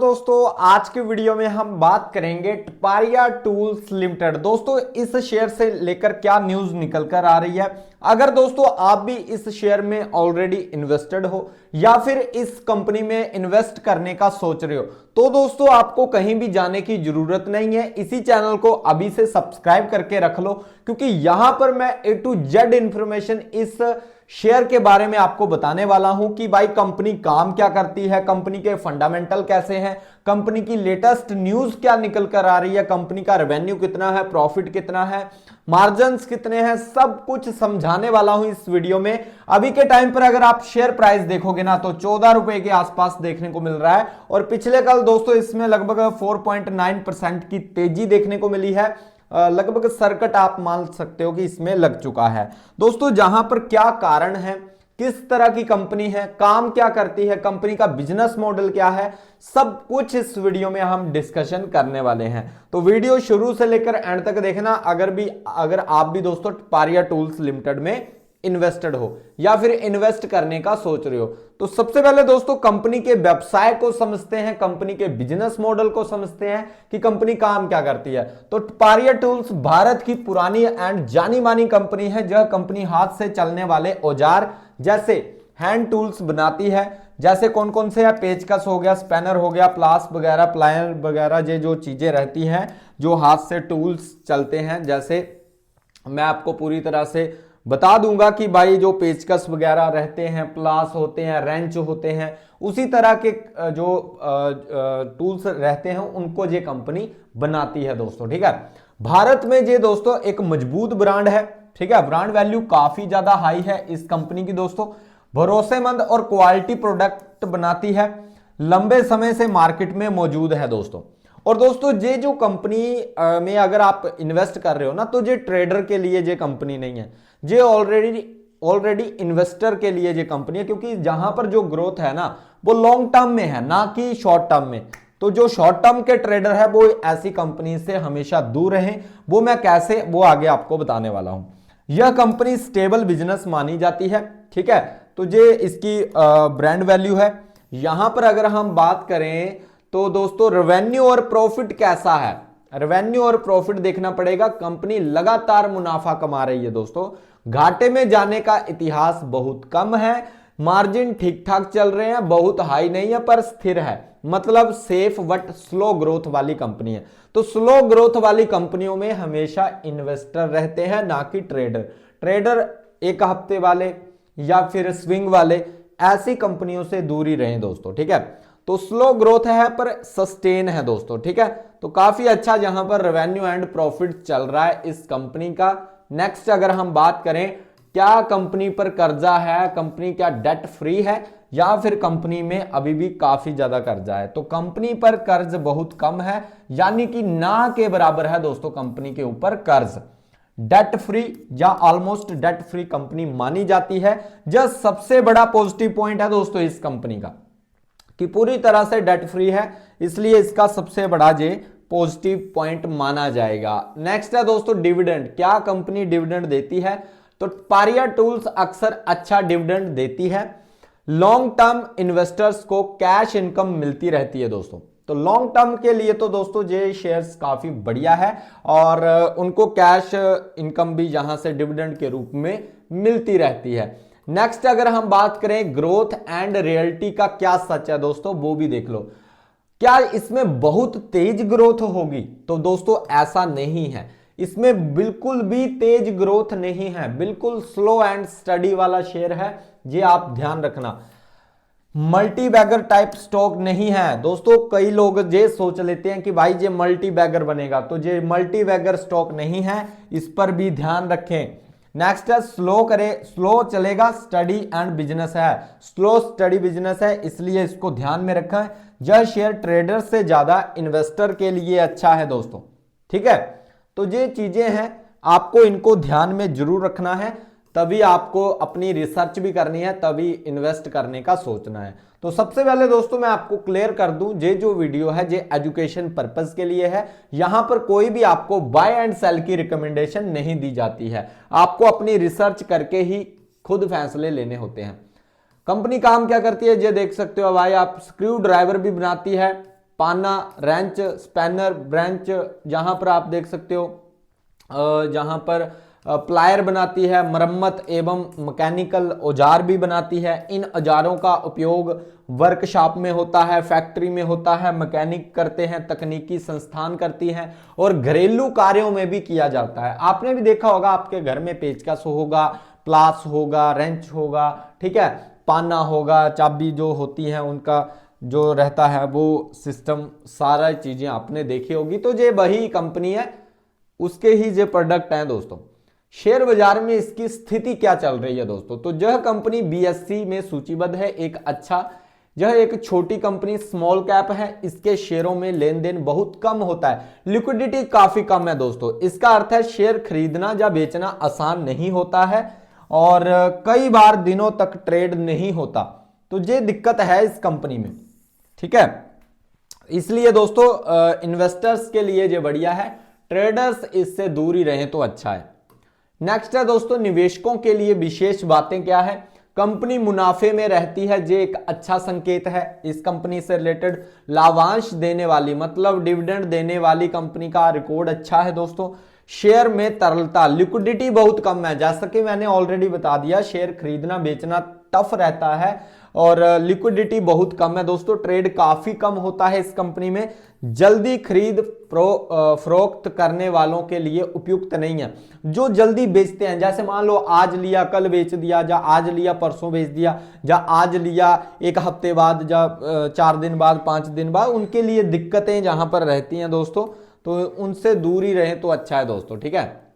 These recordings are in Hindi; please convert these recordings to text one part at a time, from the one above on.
दोस्तों आज के वीडियो में हम बात करेंगे टपारिया टूल्स लिमिटेड। दोस्तों इस शेयर से लेकर क्या न्यूज निकल कर आ रही है। अगर दोस्तों आप भी इस शेयर में ऑलरेडी इन्वेस्टेड हो या फिर इस कंपनी में इन्वेस्ट करने का सोच रहे हो तो दोस्तों आपको कहीं भी जाने की जरूरत नहीं है। इसी चैनल को अभी से सब्सक्राइब करके रख लो क्योंकि यहां पर मैं A to Z इंफॉर्मेशन इस शेयर के बारे में आपको बताने वाला हूं कि भाई कंपनी काम क्या करती है, कंपनी के फंडामेंटल कैसे हैं, कंपनी की लेटेस्ट न्यूज क्या निकल कर आ रही है, कंपनी का रेवेन्यू कितना है, प्रॉफिट कितना है, मार्जिन्स कितने हैं, सब कुछ समझाने वाला हूं इस वीडियो में। अभी के टाइम पर अगर आप शेयर प्राइस देखोगे ना तो 14 रुपए के आसपास देखने को मिल रहा है और पिछले कल दोस्तों इसमें लगभग 4.9% की तेजी देखने को मिली है। लगभग सर्किट आप मान सकते हो कि इसमें लग चुका है। दोस्तों जहां पर क्या कारण है, किस तरह की कंपनी है, काम क्या करती है, कंपनी का बिजनेस मॉडल क्या है, सब कुछ इस वीडियो में हम डिस्कशन करने वाले हैं। तो वीडियो शुरू से लेकर एंड तक देखना। अगर आप भी दोस्तों टपारिया टूल्स लिमिटेड में इन्वेस्टेड हो या फिर इन्वेस्ट करने का सोच रहे हो तो सबसे पहले दोस्तों कंपनी के व्यवसाय को समझते हैं, कंपनी के बिजनेस मॉडल को समझते हैं कि कंपनी काम क्या करती है। तो टपारिया टूल्स भारत की पुरानी एंड जानी मानी कंपनी है। यह कंपनी हाथ से चलने वाले औजार जैसे हैंड टूल्स बनाती है। जैसे कौन कौन से है, पेचकस हो गया, स्पैनर हो गया, प्लास वगैरह, प्लायर वगैरह, ये जो चीजें रहती हैं जो हाथ से टूल्स चलते हैं। जैसे मैं आपको पूरी तरह से बता दूंगा कि भाई जो पेचकस वगैरह रहते हैं, प्लास होते हैं, रेंच होते हैं, उसी तरह के जो टूल्स रहते हैं उनको ये कंपनी बनाती है दोस्तों। ठीक है, भारत में ये दोस्तों एक मजबूत ब्रांड है। ठीक है, ब्रांड वैल्यू काफी ज्यादा हाई है इस कंपनी की दोस्तों। भरोसेमंद और क्वालिटी प्रोडक्ट बनाती है, लंबे समय से मार्केट में मौजूद है दोस्तों। और दोस्तों ये जो कंपनी में अगर आप इन्वेस्ट कर रहे हो ना तो ये ट्रेडर के लिए ये कंपनी नहीं है, ये ऑलरेडी इन्वेस्टर के लिए ये कंपनी है। क्योंकि जहां पर जो ग्रोथ है ना वो लॉन्ग टर्म में है, ना कि शॉर्ट टर्म में। तो जो शॉर्ट टर्म के ट्रेडर है वो ऐसी कंपनी से हमेशा दूर रहें। वो मैं कैसे, वो आगे आपको बताने वाला हूं। यह कंपनी स्टेबल बिजनेस मानी जाती है। ठीक है, तो ये इसकी ब्रांड वैल्यू है। यहां पर अगर हम बात करें तो दोस्तों रेवेन्यू और प्रॉफिट कैसा है, रेवेन्यू और प्रॉफिट देखना पड़ेगा। कंपनी लगातार मुनाफा कमा रही है दोस्तों, घाटे में जाने का इतिहास बहुत कम है, मार्जिन ठीक ठाक चल रहे हैं, बहुत हाई नहीं है पर स्थिर है। मतलब सेफ बट स्लो ग्रोथ वाली कंपनी है। तो स्लो ग्रोथ वाली कंपनियों में हमेशा इन्वेस्टर रहते हैं, ना कि ट्रेडर। ट्रेडर एक हफ्ते वाले या फिर स्विंग वाले, ऐसी कंपनियों से दूरी रहें दोस्तों। ठीक है, तो स्लो ग्रोथ है पर सस्टेन है दोस्तों। ठीक है, तो काफी अच्छा यहां पर रेवेन्यू एंड प्रॉफिट चल रहा है इस कंपनी का। नेक्स्ट अगर हम बात करें, क्या कंपनी पर कर्जा है, कंपनी क्या डेट फ्री है या फिर कंपनी में अभी भी काफी ज्यादा कर्जा है। तो कंपनी पर कर्ज बहुत कम है, यानी कि ना के बराबर है दोस्तों कंपनी के ऊपर कर्ज। डेट फ्री या ऑलमोस्ट डेट फ्री कंपनी मानी जाती है। यह सबसे बड़ा पॉजिटिव पॉइंट है दोस्तों इस कंपनी का कि पूरी तरह से डेट फ्री है, इसलिए इसका सबसे बड़ा जे पॉजिटिव पॉइंट माना जाएगा। नेक्स्ट है दोस्तों डिविडेंड। क्या कंपनी डिविडेंड देती है? तो टपारिया टूल्स अक्सर अच्छा डिविडेंड देती है। लॉन्ग टर्म इन्वेस्टर्स को कैश इनकम मिलती रहती है दोस्तों। तो लॉन्ग टर्म के लिए तो दोस्तों ये शेयर्स काफी बढ़िया है और उनको कैश इनकम भी यहां से डिविडेंड के रूप में मिलती रहती है। नेक्स्ट अगर हम बात करें ग्रोथ एंड रियलिटी का क्या सच है दोस्तों, वो भी देख लो। क्या इसमें बहुत तेज ग्रोथ होगी? तो दोस्तों ऐसा नहीं है, इसमें बिल्कुल भी तेज ग्रोथ नहीं है, बिल्कुल स्लो एंड स्टडी वाला शेयर है, ये आप ध्यान रखना। मल्टी बैगर टाइप स्टॉक नहीं है दोस्तों। कई लोग ये सोच लेते हैं कि भाई ये मल्टी बैगर बनेगा, तो ये मल्टी बैगर स्टॉक नहीं है, इस पर भी ध्यान रखें। नेक्स्ट है स्लो चलेगा, स्टडी एंड बिजनेस है, स्लो स्टडी बिजनेस है, इसलिए इसको ध्यान में रखें। यह शेयर ट्रेडर से ज्यादा इन्वेस्टर के लिए अच्छा है दोस्तों। ठीक है, तो ये चीजें हैं, आपको इनको ध्यान में जरूर रखना है, तभी आपको अपनी रिसर्च भी करनी है, तभी इन्वेस्ट करने का सोचना है। तो सबसे पहले दोस्तों मैं आपको क्लियर कर दूं, ये जो वीडियो है ये एजुकेशन पर्पस के लिए है। यहां पर कोई भी आपको बाय एंड सेल की रिकमेंडेशन नहीं दी जाती है, आपको अपनी रिसर्च करके ही खुद फैसले लेने होते हैं। कंपनी काम क्या करती है ये देख सकते हो भाई आप। स्क्रू ड्राइवर भी बनाती है, पाना, रेंच, स्पैनर, ब्रेंच, जहां पर आप देख सकते हो जहां पर प्लायर बनाती है, मरम्मत एवं मैकेनिकल औजार भी बनाती है। इन औजारों का उपयोग वर्कशॉप में होता है, फैक्ट्री में होता है, मैकेनिक करते हैं, तकनीकी संस्थान करती हैं और घरेलू कार्यों में भी किया जाता है। आपने भी देखा होगा आपके घर में पेचकस होगा, प्लास होगा, रेंच होगा, ठीक है, पाना होगा, चाबी जो होती है उनका जो रहता है वो सिस्टम, सारा चीजें आपने देखी होगी। तो ये वही कंपनी है, उसके ही ये प्रोडक्ट हैं दोस्तों। शेयर बाजार में इसकी स्थिति क्या चल रही है दोस्तों, तो यह कंपनी बीएसई में सूचीबद्ध है। यह एक छोटी कंपनी, स्मॉल कैप है। इसके शेयरों में लेन देन बहुत कम होता है, लिक्विडिटी काफी कम है दोस्तों। इसका अर्थ है शेयर खरीदना या बेचना आसान नहीं होता है और कई बार दिनों तक ट्रेड नहीं होता। तो ये दिक्कत है इस कंपनी में, ठीक है। इसलिए दोस्तों इन्वेस्टर्स के लिए ये बढ़िया है, ट्रेडर्स इससे दूर ही रहें तो अच्छा है। नेक्स्ट है दोस्तों निवेशकों के लिए विशेष बातें क्या है। कंपनी मुनाफे में रहती है, ये एक अच्छा संकेत है। इस कंपनी से रिलेटेड लाभांश देने वाली, मतलब डिविडेंड देने वाली कंपनी का रिकॉर्ड अच्छा है दोस्तों। शेयर में तरलता, लिक्विडिटी बहुत कम है, जैसा कि मैंने ऑलरेडी बता दिया, शेयर खरीदना बेचना टफ रहता है और लिक्विडिटी बहुत कम है दोस्तों। ट्रेड काफी कम होता है इस कंपनी में, जल्दी खरीद फरोख्त करने वालों के लिए उपयुक्त नहीं है। जो जल्दी बेचते हैं, जैसे मान लो आज लिया कल बेच दिया, या आज लिया परसों बेच दिया, या आज लिया एक हफ्ते बाद, या 4 दिन बाद, 5 दिन बाद, उनके लिए दिक्कतें जहां पर रहती हैं दोस्तों, तो उनसे दूर ही रहें तो अच्छा है दोस्तों, ठीक है।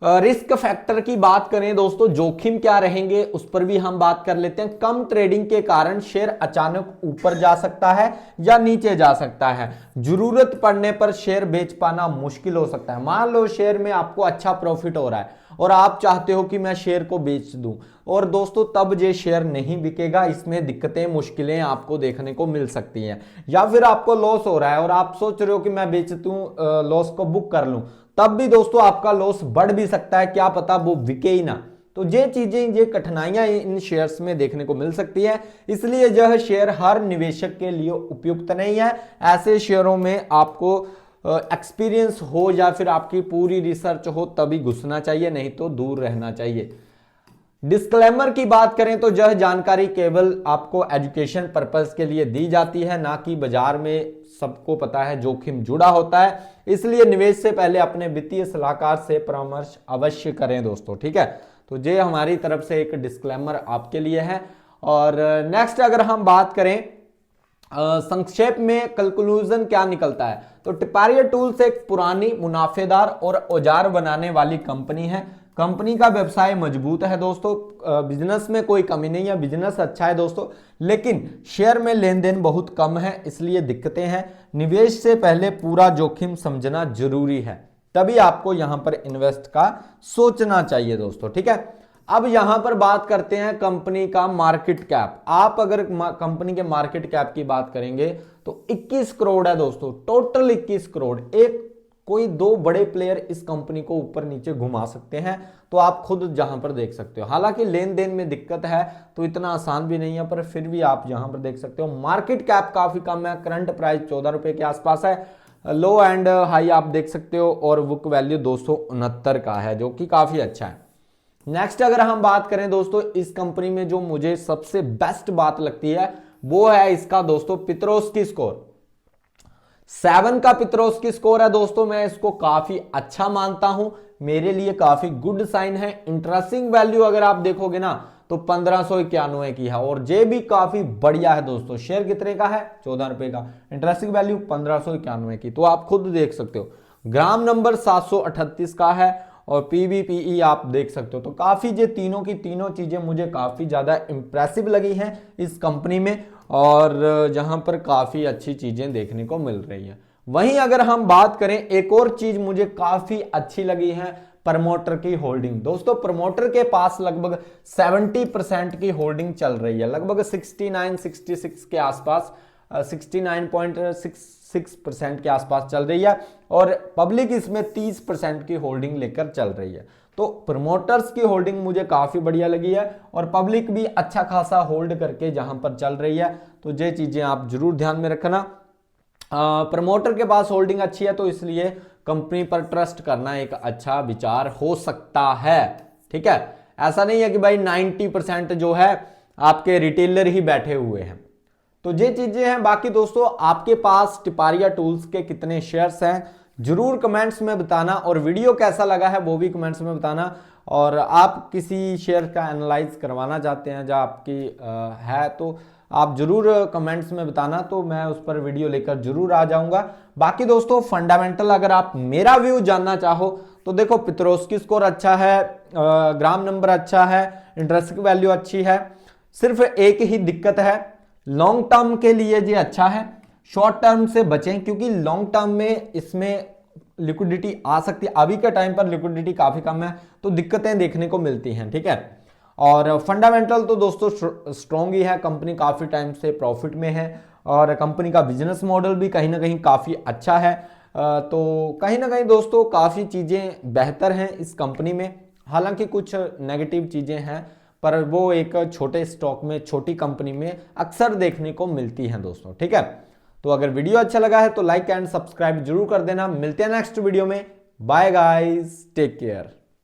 रिस्क फैक्टर की बात करें दोस्तों, जोखिम क्या रहेंगे उस पर भी हम बात कर लेते हैं। कम ट्रेडिंग के कारण शेयर अचानक ऊपर जा सकता है या नीचे जा सकता है। जरूरत पड़ने पर शेयर बेच पाना मुश्किल हो सकता है। मान लो शेयर में आपको अच्छा प्रॉफिट हो रहा है और आप चाहते हो कि मैं शेयर को बेच दूं, और दोस्तों तब ये शेयर नहीं बिकेगा। इसमें दिक्कतें, मुश्किलें आपको देखने को मिल सकती हैं। या फिर आपको लॉस हो रहा है और आप सोच रहे हो कि मैं बेच दूं, लॉस को बुक कर लूं, तब भी दोस्तों आपका लॉस बढ़ भी सकता है, क्या पता वो बिके ही ना। तो ये चीजें, ये कठिनाइयां इन शेयर्स में देखने को मिल सकती है। इसलिए यह शेयर हर निवेशक के लिए उपयुक्त नहीं है। ऐसे शेयरों में आपको एक्सपीरियंस हो या फिर आपकी पूरी रिसर्च हो तभी घुसना चाहिए, नहीं तो दूर रहना चाहिए। डिस्क्लेमर की बात करें तो यह जानकारी केवल आपको एजुकेशन पर्पस के लिए दी जाती है, ना कि बाजार में सबको पता है जोखिम जुड़ा होता है। इसलिए निवेश से पहले अपने वित्तीय सलाहकार से परामर्श अवश्य करें दोस्तों, ठीक है। तो ये हमारी तरफ से एक डिस्क्लेमर आपके लिए है। और नेक्स्ट अगर हम बात करें संक्षेप में कंक्लूजन क्या निकलता है, तो टिपारिया टूल्स एक पुरानी, मुनाफेदार और औजार बनाने वाली कंपनी है। कंपनी का व्यवसाय मजबूत है दोस्तों, बिजनेस में कोई कमी नहीं है, बिजनेस अच्छा है दोस्तों, लेकिन शेयर में लेन देन बहुत कम है, इसलिए दिक्कतें हैं। निवेश से पहले पूरा जोखिम समझना जरूरी है, तभी आपको यहां पर इन्वेस्ट का सोचना चाहिए दोस्तों, ठीक है। अब यहां पर बात करते हैं कंपनी का मार्केट कैप। आप अगर कंपनी के मार्केट कैप की बात करेंगे तो 21 करोड़ है दोस्तों, टोटल 21 करोड़। एक कोई 2 बड़े प्लेयर इस कंपनी को ऊपर नीचे घुमा सकते हैं, तो आप खुद जहां पर देख सकते हो। हालांकि लेन देन में दिक्कत है तो इतना आसान भी नहीं है, पर फिर भी आप यहां पर देख सकते हो मार्केट कैप काफी कम है। करंट प्राइस 14 रुपए के आसपास है, लो एंड हाई आप देख सकते हो, और बुक वैल्यू 269 का है, जो कि काफी अच्छा है। नेक्स्ट अगर हम बात करें दोस्तों, इस कंपनी में जो मुझे सबसे बेस्ट बात लगती है वो है इसका दोस्तों पित्रोस्की स्कोर। 7 का पित्रोस्की स्कोर है दोस्तों, मैं इसको काफी अच्छा मानता हूं, मेरे लिए काफी गुड साइन है। इंटरेस्टिंग वैल्यू अगर आप देखोगे ना तो 1591 की है, और ये भी काफी बढ़िया है दोस्तों। शेयर कितने का है? 14 रुपए का। इंटरेस्टिंग वैल्यू 1591 की, तो आप खुद देख सकते हो। ग्राम नंबर 738 का है, और पीवी/पीई आप देख सकते हो। तो काफी ये तीनों की तीनों चीजें मुझे काफी ज्यादा इंप्रेसिव लगी हैं इस कंपनी में, और जहां पर काफी अच्छी चीजें देखने को मिल रही है। वहीं अगर हम बात करें, एक और चीज मुझे काफी अच्छी लगी है, प्रमोटर की होल्डिंग। दोस्तों प्रमोटर के पास लगभग 70% की होल्डिंग चल रही है, लगभग 69-66 के आसपास, 69.66% के आसपास चल रही है, और पब्लिक इसमें 30% की होल्डिंग लेकर चल रही है। तो प्रमोटर्स की होल्डिंग मुझे काफी बढ़िया लगी है और पब्लिक भी अच्छा खासा होल्ड करके जहां पर चल रही है, तो ये चीजें आप जरूर ध्यान में रखना। प्रमोटर के पास होल्डिंग अच्छी है तो इसलिए कंपनी पर ट्रस्ट करना एक अच्छा विचार हो सकता है। ठीक है, ऐसा नहीं है कि भाई 90% जो है आपके रिटेलर ही बैठे हुए हैं। तो ये चीजें हैं। बाकी दोस्तों आपके पास टिपारिया टूल्स के कितने शेयर्स हैं जरूर कमेंट्स में बताना, और वीडियो कैसा लगा है वो भी कमेंट्स में बताना। और आप किसी शेयर का एनालाइज करवाना चाहते हैं जहाँ आपकी है तो आप जरूर कमेंट्स में बताना, तो मैं उस पर वीडियो लेकर जरूर आ जाऊंगा। बाकी दोस्तों फंडामेंटल अगर आप मेरा व्यू जानना चाहो तो देखो पित्रोस्की स्कोर अच्छा है, ग्राम नंबर अच्छा है, इंट्रिंसिक वैल्यू अच्छी है। सिर्फ एक ही दिक्कत है, लॉन्ग टर्म के लिए ये अच्छा है, शॉर्ट टर्म से बचें क्योंकि लॉन्ग टर्म में इसमें लिक्विडिटी आ सकती है। अभी के टाइम पर लिक्विडिटी काफी कम है तो दिक्कतें देखने को मिलती हैं। ठीक है, और फंडामेंटल तो दोस्तों स्ट्रॉन्ग ही है, कंपनी काफी टाइम से प्रॉफिट में है और कंपनी का बिजनेस मॉडल भी कहीं ना कहीं काफी अच्छा है। तो कहीं ना कहीं दोस्तों काफी चीजें बेहतर हैं इस कंपनी में, हालांकि कुछ नेगेटिव चीजें हैं पर वो एक छोटे स्टॉक में, छोटी कंपनी में अक्सर देखने को मिलती हैं दोस्तों। ठीक है, तो अगर वीडियो अच्छा लगा है तो लाइक एंड सब्सक्राइब जरूर कर देना। मिलते हैं नेक्स्ट वीडियो में। Bye guys, take care.